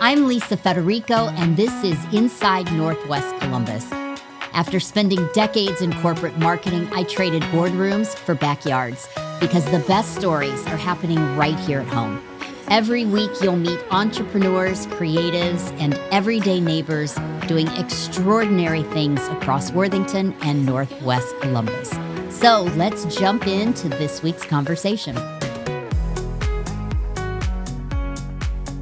I'm Lisa Federico, and this is Inside Northwest Columbus. After spending decades in corporate marketing, I traded boardrooms for backyards because the best stories are happening right here at home. Every week, you'll meet entrepreneurs, creatives, and everyday neighbors doing extraordinary things across Worthington and Northwest Columbus. So let's jump into this week's conversation.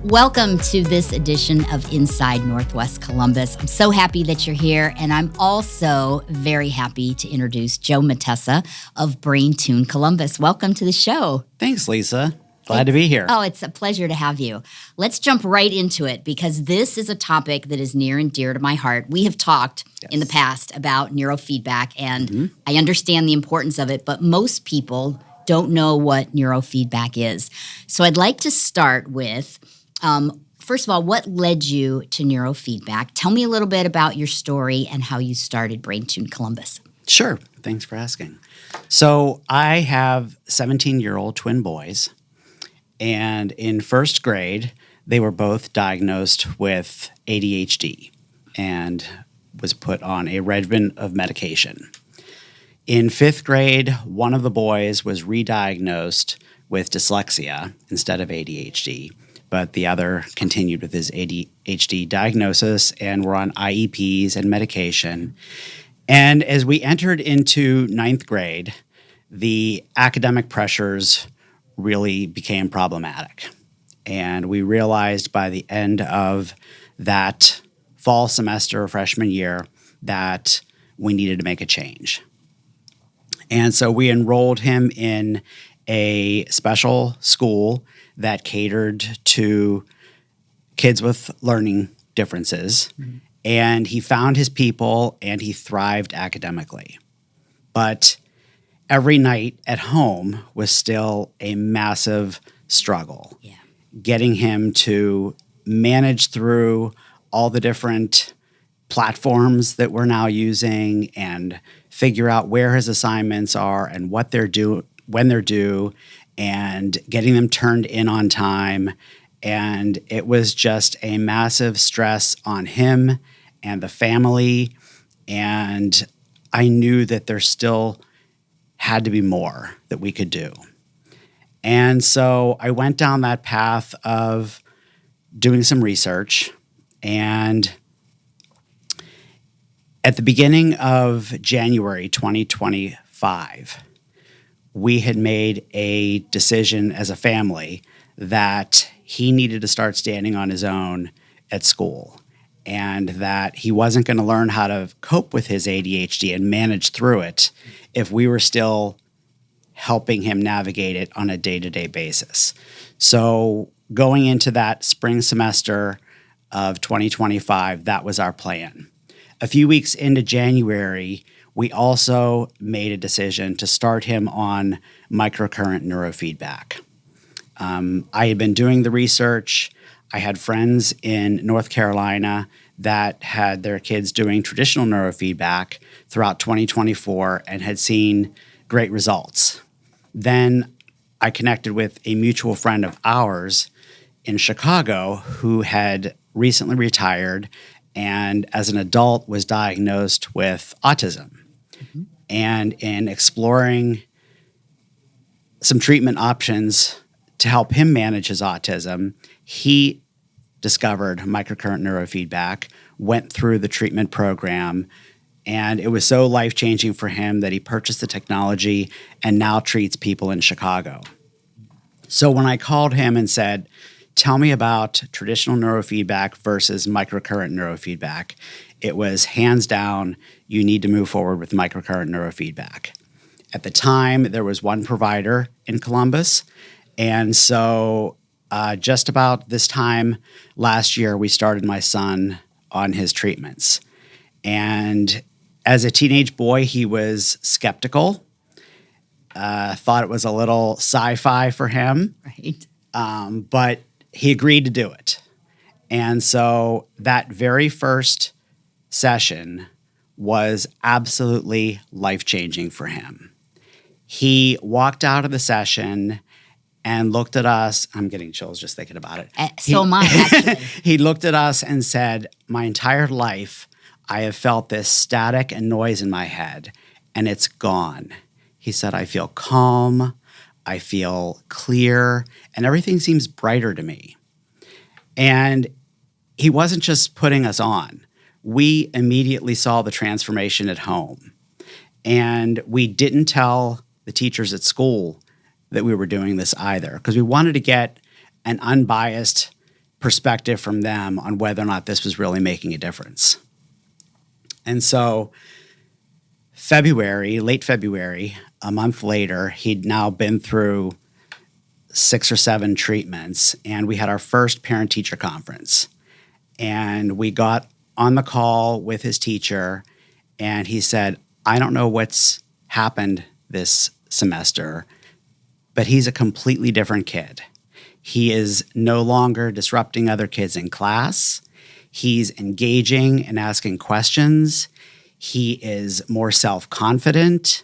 Welcome to this edition of Inside Northwest Columbus. I'm so happy that you're here, and I'm also very happy to introduce Joe Matessa of BrainTune Columbus. Welcome to the show. Thanks, Lisa. Glad to be here. Oh, it's a pleasure to have you. Let's jump right into it because this is a topic that is near and dear to my heart. We have talked in the past about neurofeedback, and I understand the importance of it, but most people don't know what neurofeedback is. So I'd like to start with first of all, what led you to neurofeedback? Tell me a little bit about your story and how you started BrainTune Columbus. Sure. Thanks for asking. So I have 17-year-old twin boys, and in first grade, they were both diagnosed with ADHD and was put on a regimen of medication. In fifth grade, one of the boys was re-diagnosed with dyslexia instead of ADHD. But the other continued with his ADHD diagnosis and were on IEPs and medication. And as we entered into ninth grade, the academic pressures really became problematic. And we realized by the end of that fall semester, freshman year, that we needed to make a change. And so we enrolled him in a special school that catered to kids with learning differences. And he found his people and he thrived academically. But every night at home was still a massive struggle. Getting him to manage through all the different platforms that we're now using and figure out where his assignments are and what they're due, when they're due, and getting them turned in on time. And it was just a massive stress on him and the family. And I knew that there still had to be more that we could do. And so I went down that path of doing some research. And at the beginning of January 2025, we had made a decision as a family that he needed to start standing on his own at school and that he wasn't going to learn how to cope with his ADHD and manage through it if we were still helping him navigate it on a day-to-day basis. So going into that spring semester of 2025, that was our plan. A few weeks into January, we also made a decision to start him on microcurrent neurofeedback. I had been doing the research. I had friends in North Carolina that had their kids doing traditional neurofeedback throughout 2024 and had seen great results. Then I connected with a mutual friend of ours in Chicago who had recently retired and as an adult was diagnosed with autism. And in exploring some treatment options to help him manage his autism, he discovered microcurrent neurofeedback, went through the treatment program, and it was so life-changing for him that he purchased the technology and now treats people in Chicago. So when I called him and said, tell me about traditional neurofeedback versus microcurrent neurofeedback, it was hands down, you need to move forward with microcurrent neurofeedback. At the time, there was one provider in Columbus. And so just about this time last year, we started my son on his treatments. And as a teenage boy, he was skeptical, thought it was a little sci-fi for him. Right. But he agreed to do it. And so that very first session was absolutely life-changing for him. He walked out of the session and looked at us. I'm getting chills just thinking about it. So am I, actually. He looked at us and said, my entire life, I have felt this static and noise in my head, and it's gone. He said, I feel calm, I feel clear, and everything seems brighter to me. And he wasn't just putting us on. We immediately saw the transformation at home. And we didn't tell the teachers at school that we were doing this either, because we wanted to get an unbiased perspective from them on whether or not this was really making a difference. And so late February, a month later, he'd now been through 6 or 7 treatments, and we had our first parent-teacher conference. And we got on the call with his teacher, and he said, I don't know what's happened this semester, but he's a completely different kid. He is no longer disrupting other kids in class. He's engaging and asking questions. He is more self-confident,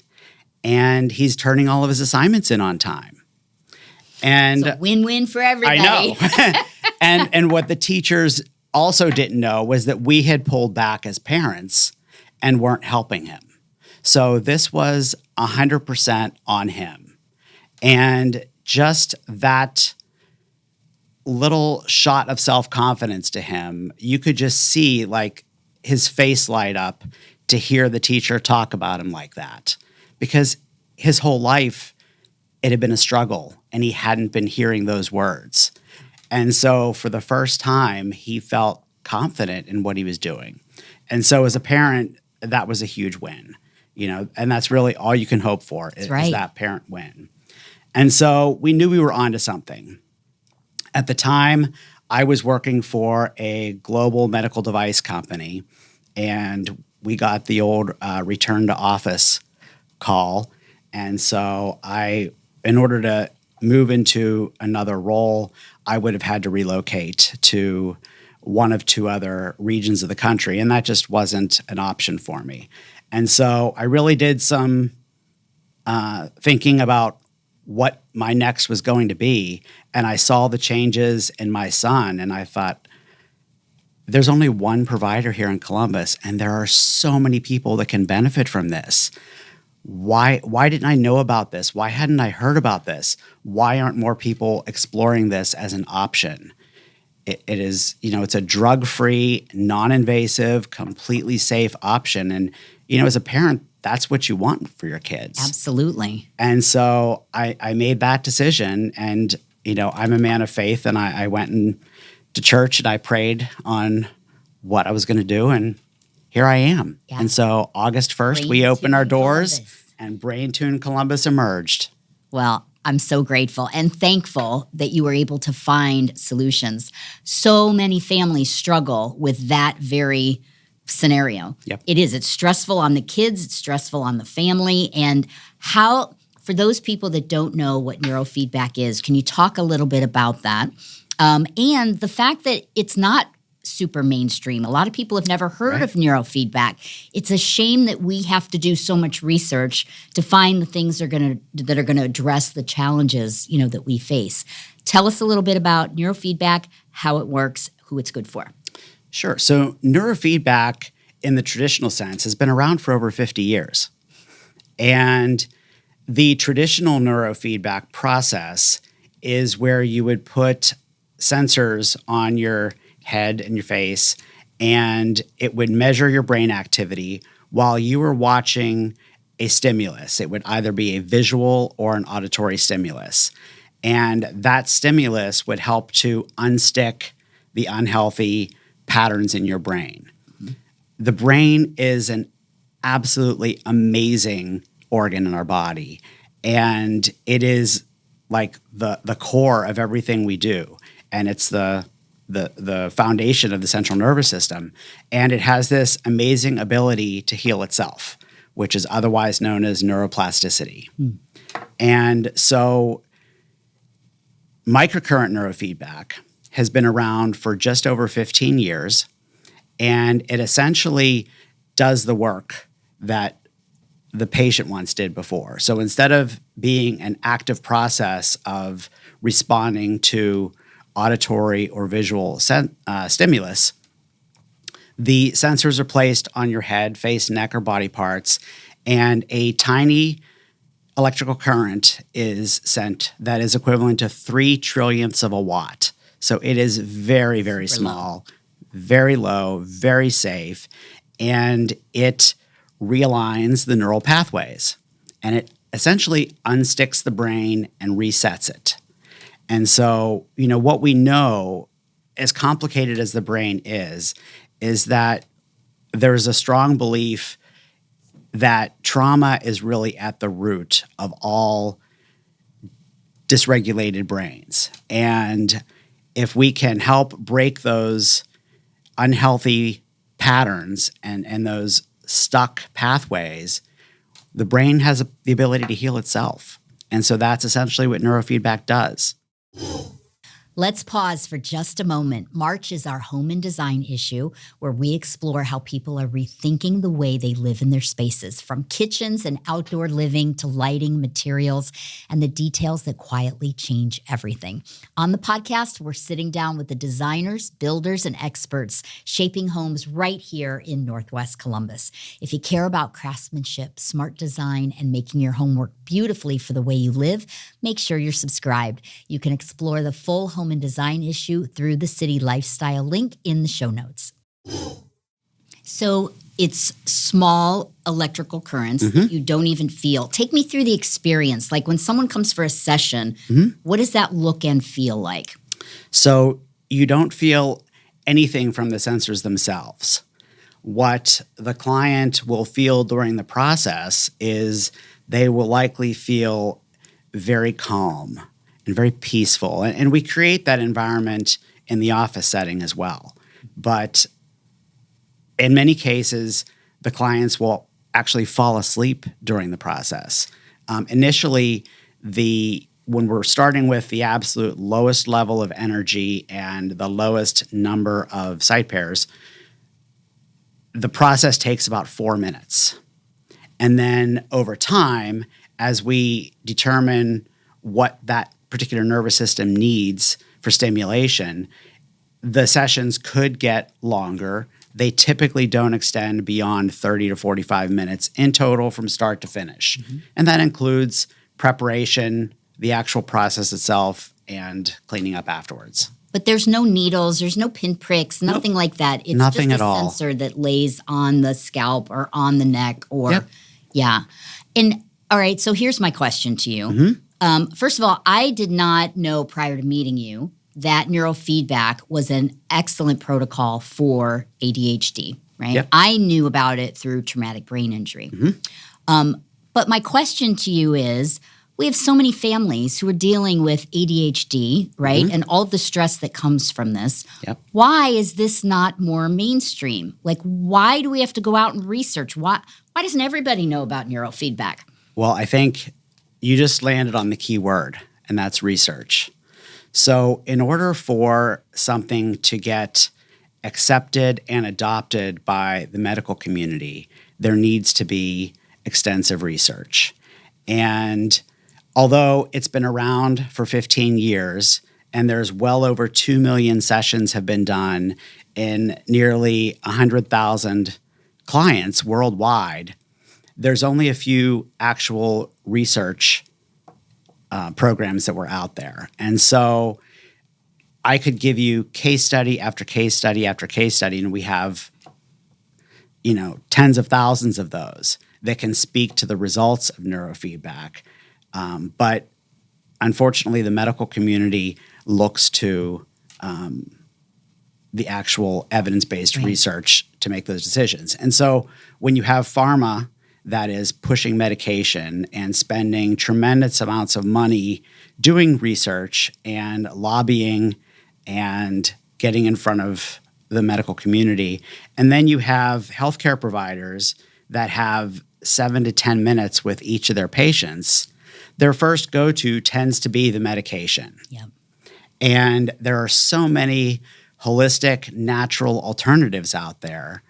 and he's turning all of his assignments in on time. And it's a win-win for everybody. I know. and what the teachers also didn't know was that we had pulled back as parents and weren't helping him. So this was 100% on him. And just that little shot of self-confidence to him, you could just see like his face light up to hear the teacher talk about him like that. Because his whole life, it had been a struggle and he hadn't been hearing those words. And so for the first time, he felt confident in what he was doing. And so as a parent, that was a huge win, and that's really all you can hope for is that parent win. And so we knew we were onto something. At the time, I was working for a global medical device company, and we got the old return to office call. And so in order to move into another role, I would have had to relocate to one of 2 other regions of the country, and that just wasn't an option for me. And so I really did some thinking about what my next was going to be, and I saw the changes in my son, and I thought, there's only one provider here in Columbus, and there are so many people that can benefit from this. Why didn't I know about this? Why hadn't I heard about this? Why aren't more people exploring this as an option? It is, it's a drug-free, non-invasive, completely safe option. And, as a parent, that's what you want for your kids. Absolutely. And so I made that decision, and, I'm a man of faith, and I went to church and I prayed on what I was going to do, and here I am. Yeah. And so August 1st, we opened our doors, and BrainTune Columbus emerged. Well, I'm so grateful and thankful that you were able to find solutions. So many families struggle with that very scenario. Yep. It's stressful on the kids, it's stressful on the family. And for those people that don't know what neurofeedback is, can you talk a little bit about that? And the fact that it's not super mainstream. A lot of people have never heard of neurofeedback. It's a shame that we have to do so much research to find the things that are going to address the challenges, that we face. Tell us a little bit about neurofeedback, how it works, who it's good for. Sure. So neurofeedback in the traditional sense has been around for over 50 years. And the traditional neurofeedback process is where you would put sensors on your head and your face, and it would measure your brain activity while you were watching a stimulus. It would either be a visual or an auditory stimulus. And that stimulus would help to unstick the unhealthy patterns in your brain. Mm-hmm. The brain is an absolutely amazing organ in our body, and it is like the core of everything we do. And it's the foundation of the central nervous system. And it has this amazing ability to heal itself, which is otherwise known as neuroplasticity. And so microcurrent neurofeedback has been around for just over 15 years, and it essentially does the work that the patient once did before. So instead of being an active process of responding to auditory or visual stimulus, the sensors are placed on your head, face, neck, or body parts, and a tiny electrical current is sent that is equivalent to 3 trillionths of a watt. So it is very, very small, very low, very safe, and it realigns the neural pathways. And it essentially unsticks the brain and resets it. And so, what we know, as complicated as the brain is that there's a strong belief that trauma is really at the root of all dysregulated brains. And if we can help break those unhealthy patterns and those stuck pathways, the brain has the ability to heal itself. And so that's essentially what neurofeedback does. Let's pause for just a moment. March is our home and design issue, where we explore how people are rethinking the way they live in their spaces, from kitchens and outdoor living to lighting, materials, and the details that quietly change everything. On the podcast, we're sitting down with the designers, builders, and experts shaping homes right here in Northwest Columbus. If you care about craftsmanship, smart design, and making your home work beautifully for the way you live, make sure you're subscribed. You can explore the full home and design issue through the City Lifestyle link in the show notes. So it's small electrical currents that you don't even feel. Take me through the experience. Like when someone comes for a session, what does that look and feel like? So you don't feel anything from the sensors themselves. What the client will feel during the process is they will likely feel very calm and very peaceful. And we create that environment in the office setting as well. But in many cases, the clients will actually fall asleep during the process. Initially, when we're starting with the absolute lowest level of energy and the lowest number of site pairs, the process takes about 4 minutes. And then over time, as we determine what that particular nervous system needs for stimulation, the sessions could get longer. They typically don't extend beyond 30 to 45 minutes in total from start to finish. And that includes preparation, the actual process itself, and cleaning up afterwards. But there's no needles, there's no pinpricks, nothing like that. It's nothing just at a all. Sensor that lays on the scalp or on the neck or, yeah. And all right, so here's my question to you. First of all, I did not know prior to meeting you that neurofeedback was an excellent protocol for ADHD, right? I knew about it through traumatic brain injury. But my question to you is, we have so many families who are dealing with ADHD, right? And all of the stress that comes from this. Why is this not more mainstream? Like, why do we have to go out and research? Why doesn't everybody know about neurofeedback? Well, I think you just landed on the key word, and that's research. So in order for something to get accepted and adopted by the medical community, there needs to be extensive research. And although it's been around for 15 years and there's well over 2 million sessions have been done in nearly 100,000 clients worldwide, there's only a few actual research programs that were out there. And so I could give you case study after case study after case study, and we have, tens of thousands of those that can speak to the results of neurofeedback. But unfortunately, the medical community looks to the actual evidence-based research to make those decisions. And so when you have pharma that is pushing medication and spending tremendous amounts of money doing research and lobbying and getting in front of the medical community, and then you have healthcare providers that have 7 to 10 minutes with each of their patients, their first go-to tends to be the medication. And there are so many holistic, natural alternatives out there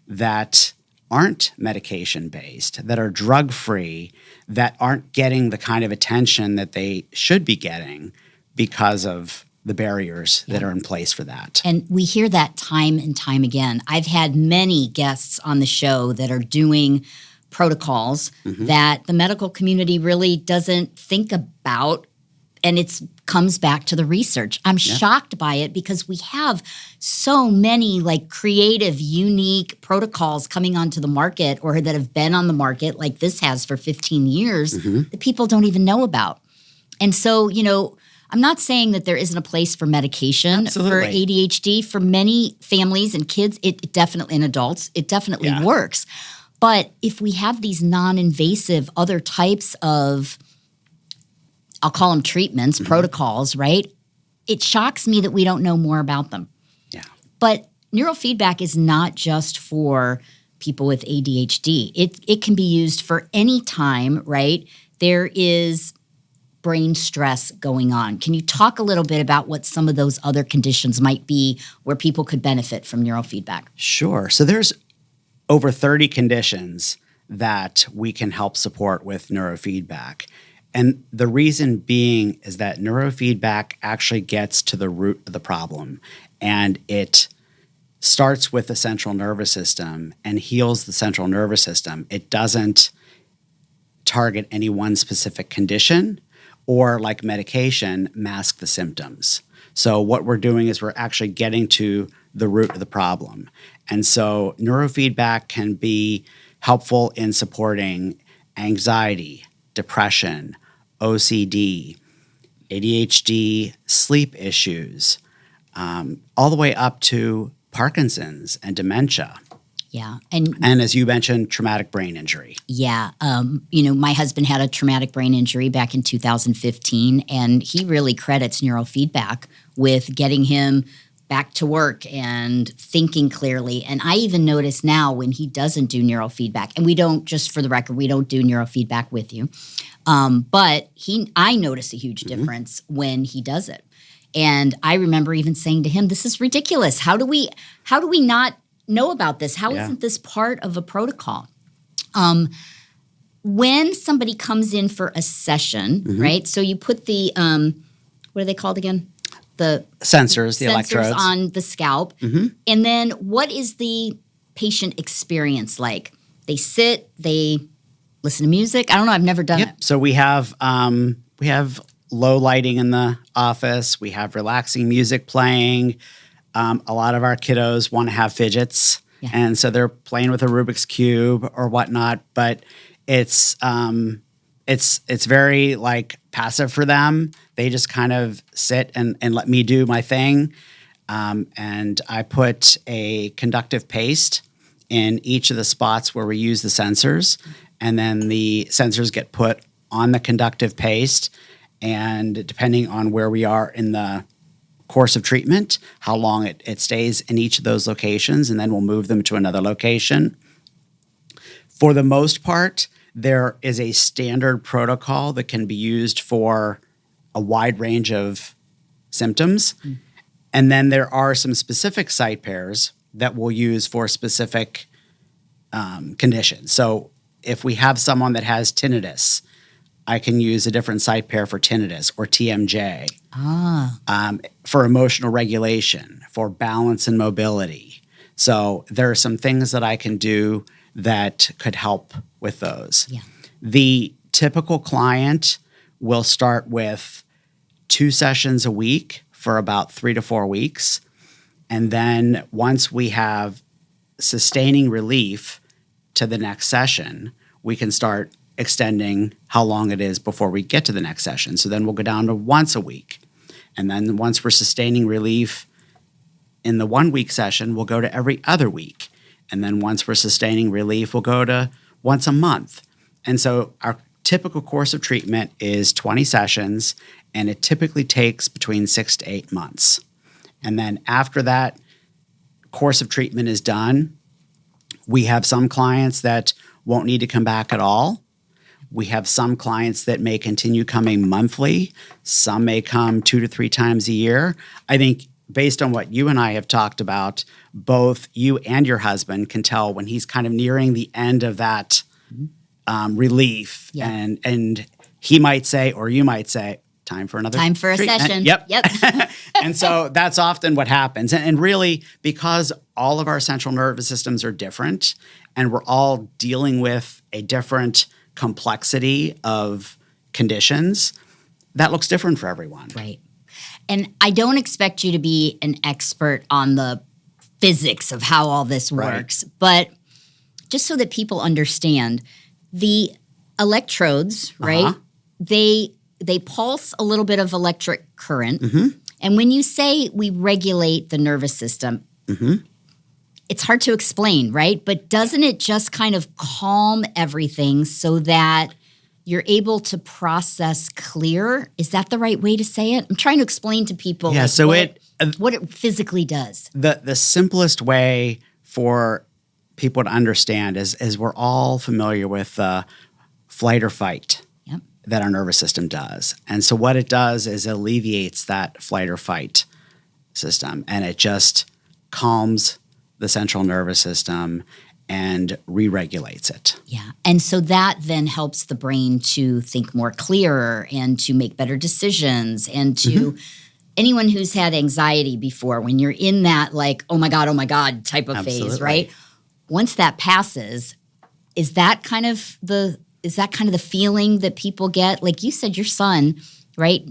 that aren't medication-based, that are drug-free, that aren't getting the kind of attention that they should be getting because of the barriers that are in place for that. And we hear that time and time again. I've had many guests on the show that are doing protocols that the medical community really doesn't think about, and it comes back to the research. I'm shocked by it because we have so many like creative, unique protocols coming onto the market or that have been on the market like this has for 15 years that people don't even know about. And so, I'm not saying that there isn't a place for medication for ADHD. For many families and kids, it definitely, and adults, it definitely works. But if we have these non-invasive other types of, I'll call them treatments, protocols, right? It shocks me that we don't know more about them. Yeah. But neurofeedback is not just for people with ADHD. It can be used for any time, right? There is brain stress going on. Can you talk a little bit about what some of those other conditions might be where people could benefit from neurofeedback? Sure. So there's over 30 conditions that we can help support with neurofeedback. And the reason being is that neurofeedback actually gets to the root of the problem, and it starts with the central nervous system and heals the central nervous system. It doesn't target any one specific condition or, like medication, mask the symptoms. So what we're doing is we're actually getting to the root of the problem. And so neurofeedback can be helpful in supporting anxiety, depression, OCD, ADHD, sleep issues, all the way up to Parkinson's and dementia. Yeah. And as you mentioned, traumatic brain injury. Yeah. My husband had a traumatic brain injury back in 2015, and he really credits neurofeedback with getting him back to work and thinking clearly. And I even notice now when he doesn't do neurofeedback, and we don't, just for the record, we don't do neurofeedback with you. But I notice a huge difference when he does it. And I remember even saying to him, this is ridiculous. How do we not know about this? How isn't this part of a protocol? When somebody comes in for a session, right? So you put the, what are they called again? The sensors, the electrodes on the scalp. And then what is the patient experience like? They sit, they listen to music. I don't know. I've never done it. So we have low lighting in the office. We have relaxing music playing. A lot of our kiddos want to have fidgets, and so they're playing with a Rubik's Cube or whatnot. But it's very like passive for them. They just kind of sit and let me do my thing. And I put a conductive paste in each of the spots where we use the sensors, and then the sensors get put on the conductive paste. And depending on where we are in the course of treatment, how long it stays in each of those locations, and then we'll move them to another location. For the most part, there is a standard protocol that can be used for a wide range of symptoms. And then there are some specific site pairs that we'll use for specific conditions. So if we have someone that has tinnitus, I can use a different site pair for tinnitus or TMJ. For emotional regulation, for balance and mobility. So there are some things that I can do that could help with those. Yeah. The typical client will start with 2 sessions a week for about 3 to 4 weeks. And then once we have sustaining relief to the next session, we can start extending how long it is before we get to the next session. So then we'll go down to once a week. And then once we're sustaining relief in the 1 week session, we'll go to every other week. And then once we're sustaining relief, we'll go to once a month. And so our typical course of treatment is 20 sessions, and it typically takes between 6 to 8 months. And then after that course of treatment is done, we have some clients that won't need to come back at all. We have some clients that may continue coming monthly. Some may come 2 to 3 times a year. I think based on what you and I have talked about, both you and your husband can tell when he's kind of nearing the end of that relief. Yeah. And he might say, or you might say, time for another time for a treatment. session. Yep. Yep. And so that's often what happens. And really, because all of our central nervous systems are different and we're all dealing with a different complexity of conditions, that looks different for everyone. Right. And I don't expect you to be an expert on the physics of how all this works, but just so that people understand, the electrodes, right? They pulse a little bit of electric current. And when you say we regulate the nervous system, it's hard to explain, right? But doesn't it just kind of calm everything so that you're able to process clear? Is that the right way to say it? I'm trying to explain to people what it physically does. The simplest way for people to understand is we're all familiar with flight or fight that our nervous system does. And so what it does is it alleviates that flight or fight system, and it just calms the central nervous system and re-regulates it. Yeah. And so that then helps the brain to think more clearer and to make better decisions. And to anyone who's had anxiety before, when you're in that like, oh my God type of phase, right? Once that passes, is that kind of the feeling that people get? Like you said, your son, right,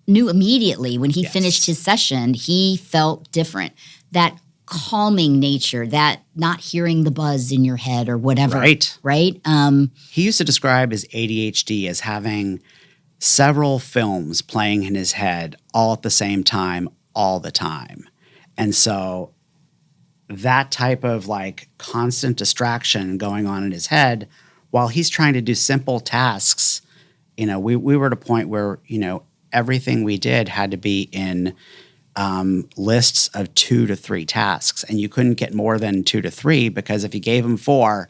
knew immediately when he finished his session, he felt different. That calming nature, that not hearing the buzz in your head or whatever. Right? He used to describe his ADHD as having several films playing in his head all at the same time, all the time. And so that type of like constant distraction going on in his head while he's trying to do simple tasks, we were at a point where, everything we did had to be in lists of 2 to 3 tasks, and you couldn't get more than 2 to 3 because if you gave him 4,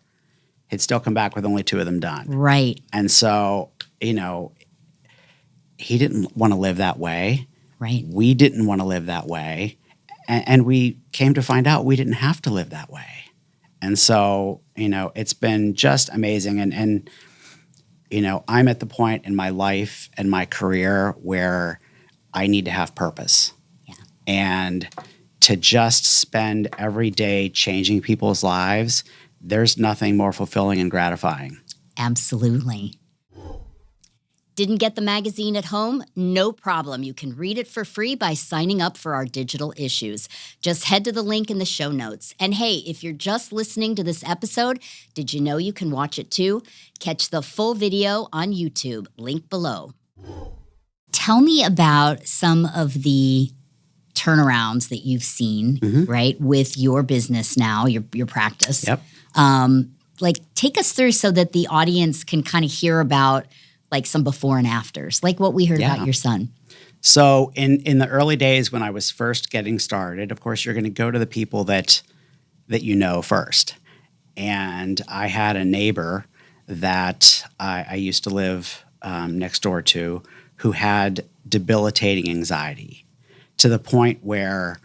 he'd still come back with only 2 of them done. Right. And so, he didn't want to live that way. Right. We didn't want to live that way. And we came to find out we didn't have to live that way. And so, it's been just amazing. And I'm at the point in my life and my career where I need to have purpose. And to just spend every day changing people's lives, there's nothing more fulfilling and gratifying. Absolutely. Didn't get the magazine at home? No problem. You can read it for free by signing up for our digital issues. Just head to the link in the show notes. And hey, if you're just listening to this episode, did you know you can watch it too? Catch the full video on YouTube, link below. Tell me about some of the turnarounds that you've seen, right, with your business now, your practice. Yep. Take us through so that the audience can kind of hear about like some before and afters, like what we heard about your son. So in the early days when I was first getting started, of course, you're going to go to the people that you know first. And I had a neighbor that I used to live next door to who had debilitating anxiety to the point where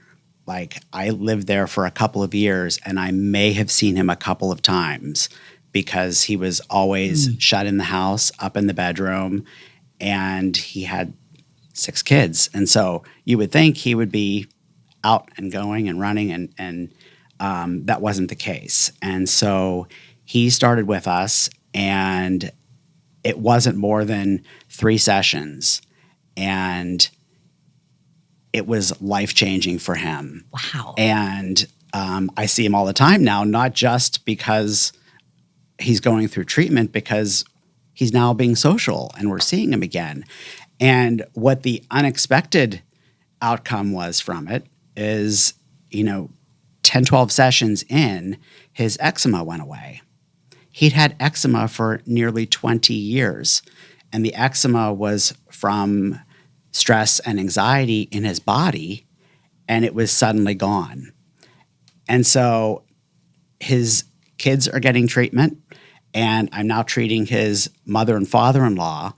like I lived there for a couple of years and I may have seen him a couple of times because he was always shut in the house, up in the bedroom, and he had 6 kids. And so you would think he would be out and going and running, and that wasn't the case. And so he started with us, and it wasn't more than 3 sessions, and it was life-changing for him. Wow. And I see him all the time now, not just because he's going through treatment, because he's now being social and we're seeing him again. And what the unexpected outcome was from it is, 10, 12 sessions in, his eczema went away. He'd had eczema for nearly 20 years. And the eczema was from stress and anxiety in his body, and it was suddenly gone. And so his kids are getting treatment, and I'm now treating his mother and father-in-law,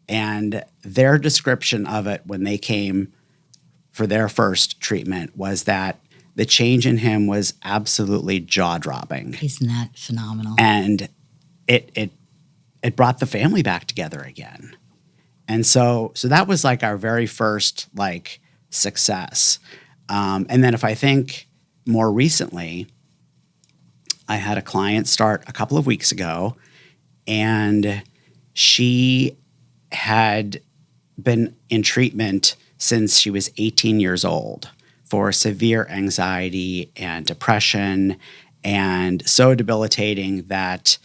and their description of it when they came for their first treatment was that the change in him was absolutely jaw-dropping. Isn't that phenomenal? And it brought the family back together again. And so that was like our very first like success. And then if I think more recently, I had a client start a couple of weeks ago, and she had been in treatment since she was 18 years old for severe anxiety and depression, and so debilitating that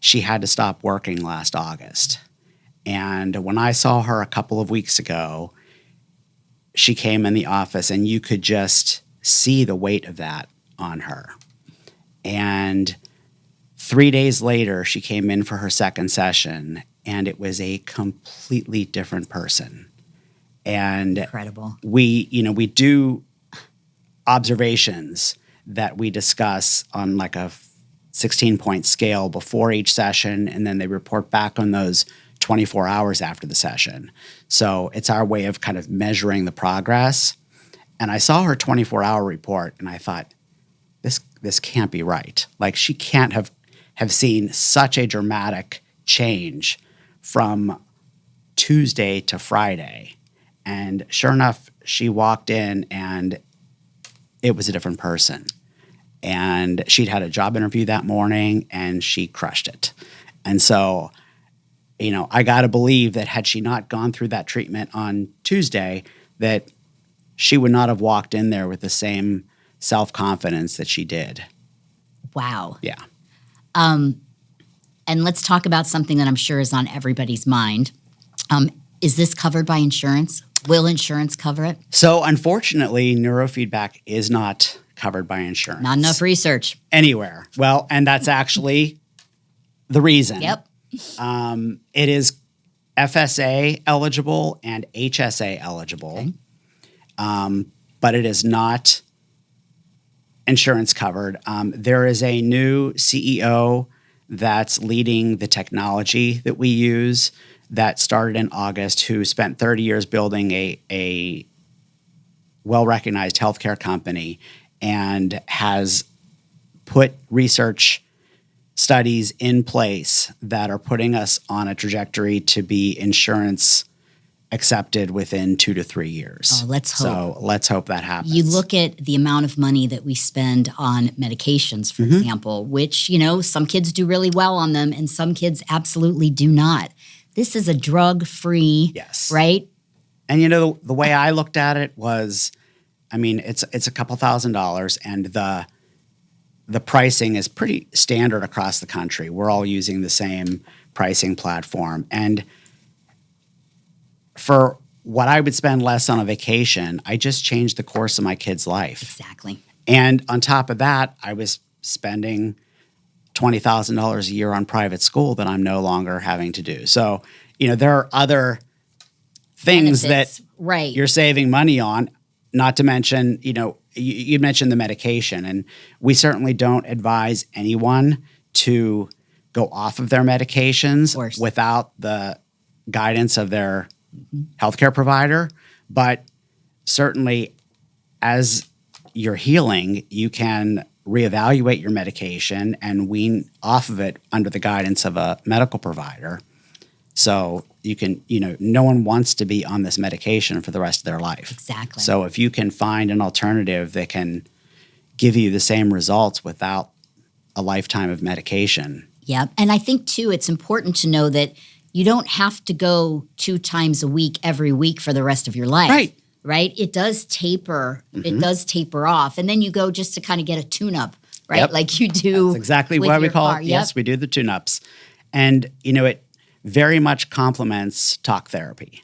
she had to stop working last August. And when I saw her a couple of weeks ago, she came in the office and you could just see the weight of that on her. And 3 days later, she came in for her second session, and it was a completely different person. And incredible. We do observations that we discuss on like a 16-point scale before each session, and then they report back on those 24 hours after the session. So it's our way of kind of measuring the progress. And I saw her 24-hour report, and I thought, this can't be right. Like, she can't have seen such a dramatic change from Tuesday to Friday. And sure enough, she walked in and it was a different person. And she'd had a job interview that morning and she crushed it. And so, I got to believe that had she not gone through that treatment on Tuesday, that she would not have walked in there with the same self-confidence that she did. Wow. Yeah. And let's talk about something that I'm sure is on everybody's mind. Is this covered by insurance? Will insurance cover it? So unfortunately, neurofeedback is not covered by insurance. Not enough research. Anywhere. Well, and that's actually the reason. Yep. It is FSA eligible and HSA eligible, Okay. But it is not insurance covered. There is a new CEO that's leading the technology that we use that started in August, who spent 30 years building a well-recognized healthcare company and has put research studies in place that are putting us on a trajectory to be insurance accepted within 2 to 3 years. Oh, let's hope. So let's hope that happens. You look at the amount of money that we spend on medications, for example, which, some kids do really well on them and some kids absolutely do not. This is a drug-free, Yes. right? And the way I looked at it was, it's a couple $1,000s, and the pricing is pretty standard across the country. We're all using the same pricing platform. And for what I would spend less on a vacation, I just changed the course of my kid's life. Exactly. And on top of that, I was spending $20,000 a year on private school that I'm no longer having to do. So, there are other things Benefits, that right. you're saving money on, not to mention, you mentioned the medication, and we certainly don't advise anyone to go off of their medications without the guidance of their healthcare provider. But certainly as you're healing, you can reevaluate your medication and wean off of it under the guidance of a medical provider. So you can, no one wants to be on this medication for the rest of their life. Exactly. So if you can find an alternative that can give you the same results without a lifetime of medication. Yeah. And I think, too, it's important to know that you don't have to go 2 times a week every week for the rest of your life. Right? It does taper. It does taper off. And then you go just to kind of get a tune-up, right? Yep. Like you do. That's exactly with what we your call car. it. Yes, we do the tune-ups. And, it very much complements talk therapy.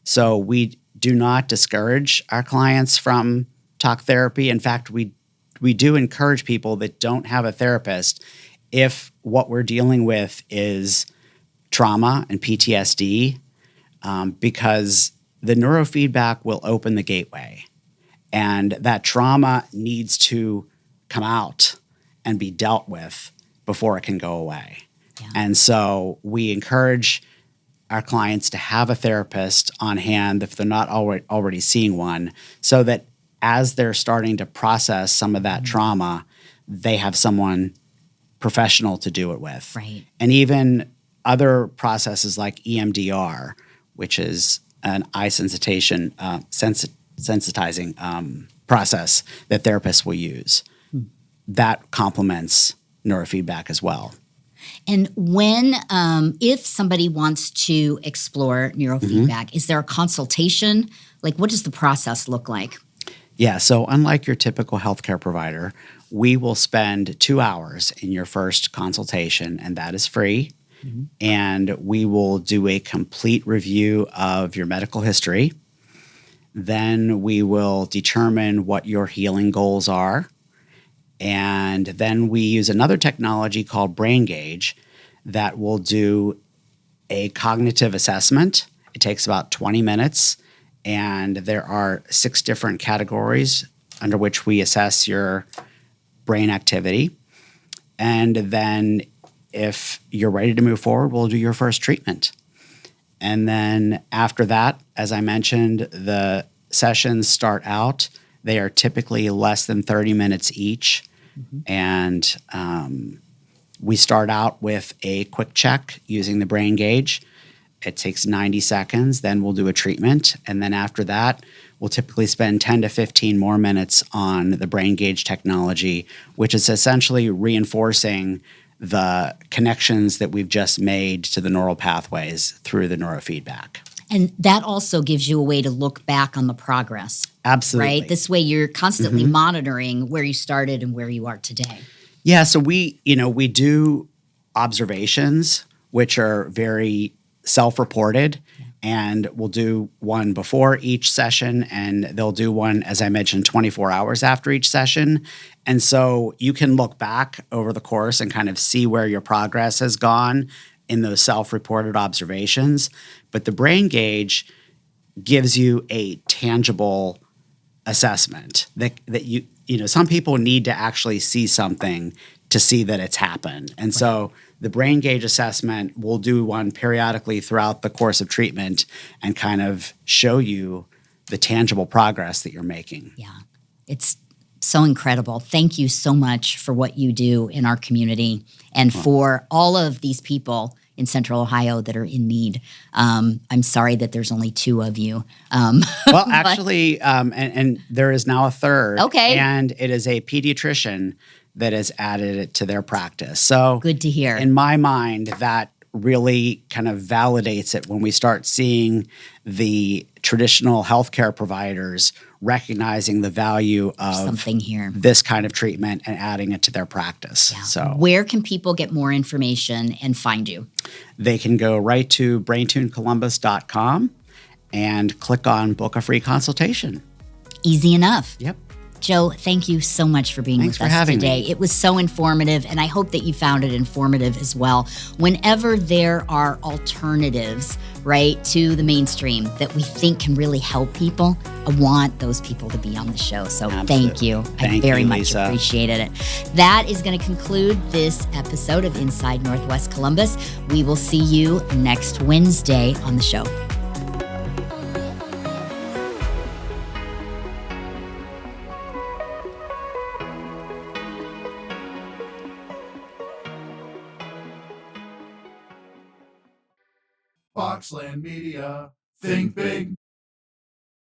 So we do not discourage our clients from talk therapy. In fact, we do encourage people that don't have a therapist, if what we're dealing with is trauma and PTSD, because the neurofeedback will open the gateway. And that trauma needs to come out and be dealt with before it can go away. Yeah. And so we encourage our clients to have a therapist on hand if they're not already seeing one, so that as they're starting to process some of that trauma, they have someone professional to do it with. Right. And even other processes like EMDR, which is an eye sensitizing process that therapists will use. That complements neurofeedback as well. And when, if somebody wants to explore neurofeedback, is there a consultation? Like, what does the process look like? Yeah, so unlike your typical healthcare provider, we will spend 2 hours in your first consultation, and that is free. And we will do a complete review of your medical history. Then we will determine what your healing goals are. And then we use another technology called BrainGauge that will do a cognitive assessment. It takes about 20 minutes, and there are 6 different categories under which we assess your brain activity. And then if you're ready to move forward, we'll do your first treatment. And then after that, as I mentioned, the sessions start out. They are typically less than 30 minutes each. And we start out with a quick check using the BrainGauge. It takes 90 seconds. Then we'll do a treatment. And then after that, we'll typically spend 10 to 15 more minutes on the BrainGauge technology, which is essentially reinforcing the connections that we've just made to the neural pathways through the neurofeedback. And that also gives you a way to look back on the progress. Absolutely. Right? This way you're constantly monitoring where you started and where you are today. Yeah, so we do observations, which are very self-reported, and we'll do one before each session, and they'll do one, as I mentioned, 24 hours after each session. And so you can look back over the course and kind of see where your progress has gone in those self-reported observations. But the BrainGauge gives you a tangible assessment that some people need to actually see something to see that it's happened. And so the BrainGauge assessment, we'll do one periodically throughout the course of treatment and kind of show you the tangible progress that you're making. Yeah, it's so incredible. Thank you so much for what you do in our community and for all of these people in Central Ohio that are in need. I'm sorry that there's only 2 of you. Well, actually, and there is now a third. Okay. And it is a pediatrician that has added it to their practice. So Good to hear. In my mind, that really kind of validates it when we start seeing the traditional healthcare providers recognizing the value of something here, this kind of treatment, and adding it to their practice. Yeah. So where can people get more information and find you? They can go right to BrainTuneColumbus.com and click on book a free consultation. Easy enough. Yep. Joe, thank you so much for being Thanks with for us having today. me. It was so informative, and I hope that you found it informative as well. Whenever there are alternatives, right, to the mainstream that we think can really help people, I want those people to be on the show. So Thank you. I very much appreciated it. That is going to conclude this episode of Inside Northwest Columbus. We will see you next Wednesday on the show. Boxland Media. Think big.